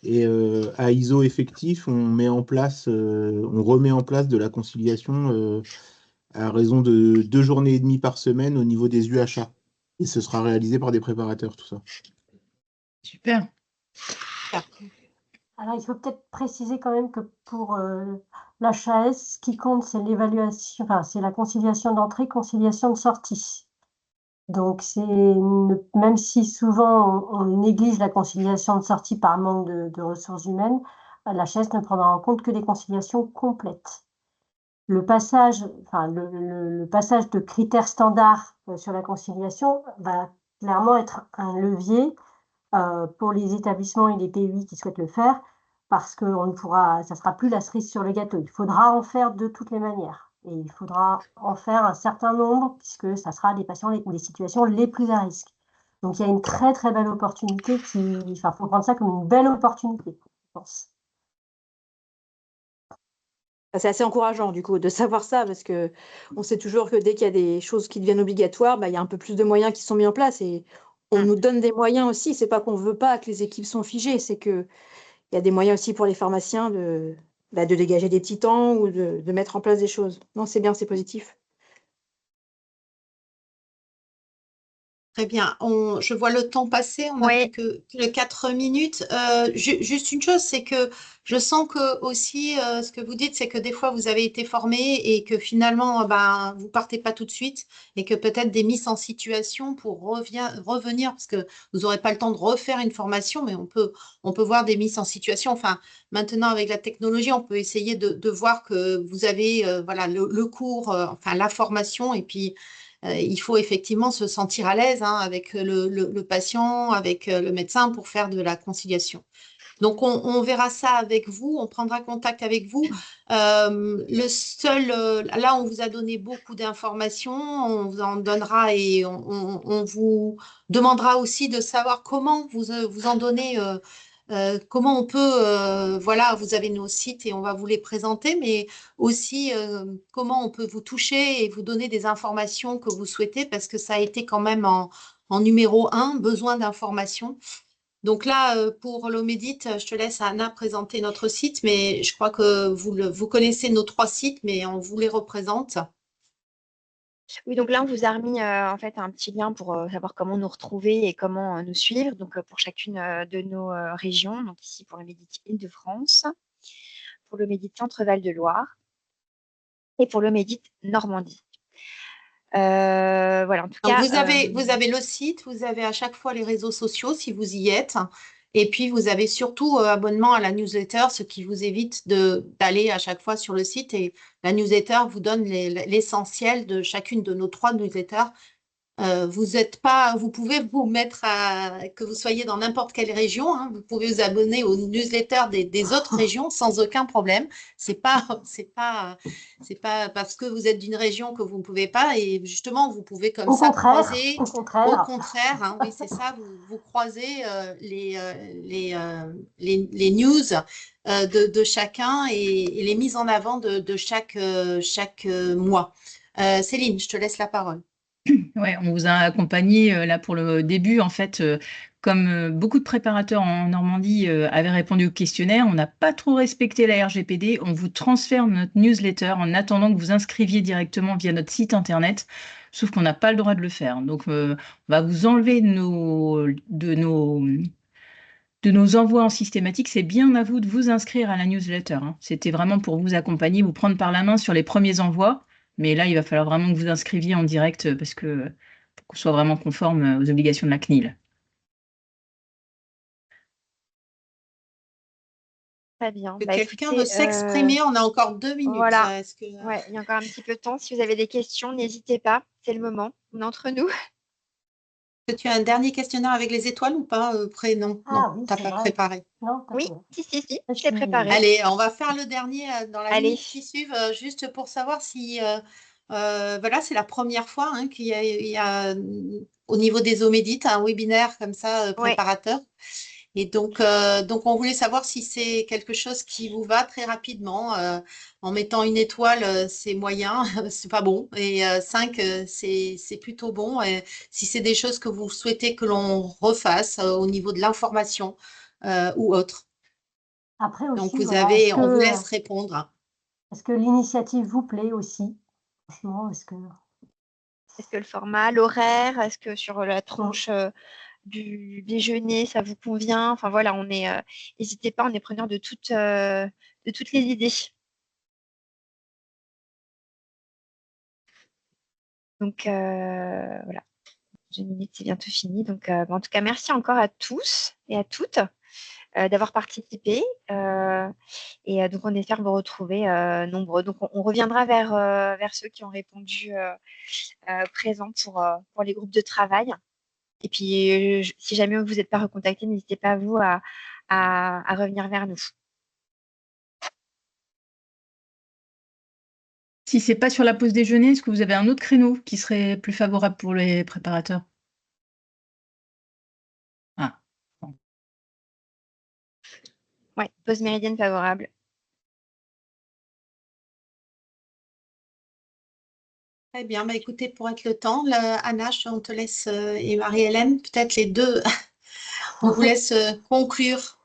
Et à ISO effectif, on remet en place de la conciliation à raison de 2 journées et demie par semaine au niveau des UHA. Et ce sera réalisé par des préparateurs, tout ça. Super. Alors, il faut peut-être préciser quand même que pour l'HAS, ce qui compte, c'est l'évaluation, enfin, c'est la conciliation d'entrée, conciliation de sortie. Donc, même si souvent on néglige la conciliation de sortie par manque de ressources humaines, l'HAS ne prendra en compte que les conciliations complètes. le passage, enfin, le passage de critères standards sur la conciliation va clairement être un levier pour les établissements et les PUI qui souhaitent le faire, parce que ça sera plus la cerise sur le gâteau. Il faudra en faire de toutes les manières. Et il faudra en faire un certain nombre, puisque ça sera des patients ou les situations les plus à risque. Donc, il y a une très, très belle opportunité enfin, faut prendre ça comme une belle opportunité, je pense. C'est assez encourageant, du coup, de savoir ça, parce que on sait toujours que dès qu'il y a des choses qui deviennent obligatoires, il y a un peu plus de moyens qui sont mis en place. Et on nous donne des moyens aussi. C'est pas qu'on veut pas que les équipes sont figées, c'est qu'il y a des moyens aussi pour les pharmaciens de dégager des petits temps ou de mettre en place des choses. Non, c'est bien, c'est positif. Très bien. Je vois le temps passer. On n'a Oui. plus que 4 minutes. Juste une chose, c'est que je sens que aussi, ce que vous dites, c'est que des fois, vous avez été formé et que finalement, vous partez pas tout de suite et que peut-être des mises en situation pour revenir, parce que vous n'aurez pas le temps de refaire une formation, mais on peut voir des mises en situation. Enfin, maintenant, avec la technologie, on peut essayer de voir que vous avez voilà, le cours, enfin la formation, et puis il faut effectivement se sentir à l'aise avec le patient, avec le médecin pour faire de la conciliation. Donc, on verra ça avec vous, on prendra contact avec vous. Là, on vous a donné beaucoup d'informations, on vous en donnera et on vous demandera aussi de savoir comment vous en donner, comment on peut, voilà, vous avez nos sites et on va vous les présenter, mais aussi comment on peut vous toucher et vous donner des informations que vous souhaitez, parce que ça a été quand même en numéro 1, besoin d'informations. Donc là, pour l'Omédite, je te laisse, Anna, présenter notre site, mais je crois que vous connaissez nos 3 sites, mais on vous les représente. Oui, donc là, on vous a remis en fait un petit lien pour savoir comment nous retrouver et comment nous suivre. Donc pour chacune de nos régions, donc ici pour le Médite Île-de-France, pour le Médite Centre-Val de Loire et pour le Médite Normandie. Voilà, en tout Donc cas. vous avez le site, vous avez à chaque fois les réseaux sociaux si vous y êtes. Et puis vous avez surtout abonnement à la newsletter, ce qui vous évite d'aller à chaque fois sur le site. Et la newsletter vous donne l'essentiel de chacune de nos 3 newsletters. Vous pouvez vous mettre que vous soyez dans n'importe quelle région, vous pouvez vous abonner aux newsletters des autres régions sans aucun problème. C'est pas parce que vous êtes d'une région que vous ne pouvez pas, et justement vous pouvez comme ça croiser. Au contraire, Oui, c'est ça. Vous croisez les news de chacun et les mises en avant de chaque mois. Céline, je te laisse la parole. Ouais, on vous a accompagné là pour le début. En fait, comme beaucoup de préparateurs en Normandie avaient répondu au questionnaire, on n'a pas trop respecté la RGPD. On vous transfère notre newsletter en attendant que vous inscriviez directement via notre site internet, sauf qu'on n'a pas le droit de le faire. Donc, on va vous enlever de nos envois en systématique. C'est bien à vous de vous inscrire à la newsletter. C'était vraiment pour vous accompagner, vous prendre par la main sur les premiers envois. Mais là, il va falloir vraiment que vous inscriviez en direct pour qu'on soit vraiment conforme aux obligations de la CNIL. Très bien. Quelqu'un Écoutez, veut s'exprimer, on a encore 2 minutes. Voilà. Ouais, il y a encore un petit peu de temps. Si vous avez des questions, n'hésitez pas. C'est le moment. On est entre nous. Est-ce que tu as un dernier questionnaire avec les étoiles ou pas prêt? Non, oui, tu n'as pas préparé. Non, Oui, si, je l'ai préparé. Allez, on va faire le dernier dans la minute qui suit, juste pour savoir si, voilà, c'est la première fois qu'il y a au niveau des Omédites un webinaire comme ça préparateur. Et donc, on voulait savoir si c'est quelque chose qui vous va très rapidement. En mettant une étoile, c'est moyen, c'est pas bon. Et 5, c'est plutôt bon. Et si c'est des choses que vous souhaitez que l'on refasse au niveau de l'information ou autre. Après aussi, Donc, on vous laisse répondre. Est-ce que l'initiative vous plaît aussi? Franchement, est-ce que le format, l'horaire, est-ce que sur la tranche du déjeuner, ça vous convient? Enfin voilà, n'hésitez pas, on est preneur de toutes les idées. Donc voilà, 2 minutes, c'est bientôt fini. Donc en tout cas, merci encore à tous et à toutes. d'avoir participé. Et donc, on espère vous retrouver nombreux. Donc, on reviendra vers ceux qui ont répondu présents pour les groupes de travail. Et puis, si jamais vous n'êtes pas recontacté, n'hésitez pas vous à revenir vers nous. Si ce n'est pas sur la pause déjeuner, est-ce que vous avez un autre créneau qui serait plus favorable pour les préparateurs? Ah, bon. Ouais, pause méridienne favorable. Très bien. Bah, écoutez, pour être le temps, Anna, on te laisse, et Marie-Hélène, peut-être les deux, on vous laisse conclure.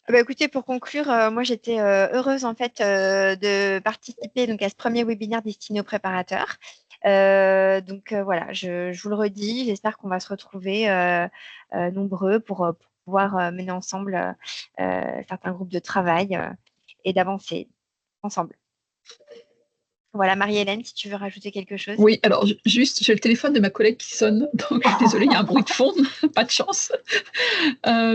Bah, écoutez, pour conclure, moi j'étais heureuse en fait de participer donc, à ce premier webinaire destiné aux préparateurs. Donc voilà, je vous le redis, j'espère qu'on va se retrouver nombreux pour pouvoir mener ensemble certains groupes de travail et d'avancer ensemble. Voilà, Marie-Hélène, si tu veux rajouter quelque chose. Oui, alors juste, j'ai le téléphone de ma collègue qui sonne, donc je suis désolée, il y a un bruit de fond, pas de chance.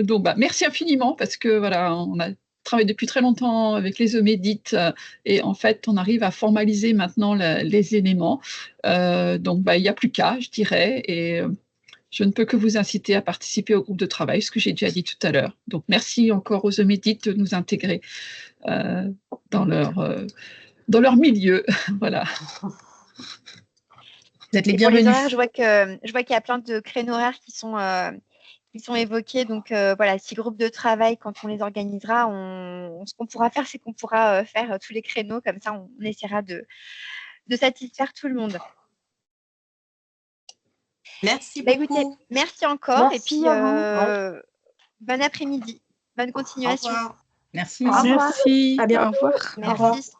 Donc, merci infiniment parce que voilà, on a travaillé depuis très longtemps avec les Omédites et en fait, on arrive à formaliser maintenant les éléments. Donc, il n'y a plus qu'à, je dirais, et je ne peux que vous inciter à participer au groupe de travail, ce que j'ai déjà dit tout à l'heure. Donc, merci encore aux Omédites de nous intégrer dans leur milieu. Voilà. Vous êtes les Et pour les bienvenus. horaires, je vois qu'il y a plein de créneaux horaires qui sont évoqués. Donc voilà, si groupe de travail, quand on les organisera, ce qu'on pourra faire, c'est qu'on pourra faire tous les créneaux. Comme ça, on essaiera de satisfaire tout le monde. Merci beaucoup. Écoutez, merci encore. Merci et puis, à vous. bon après-midi. Bonne continuation. Au revoir. Merci. Au revoir. Merci. À bientôt. Au revoir. Merci.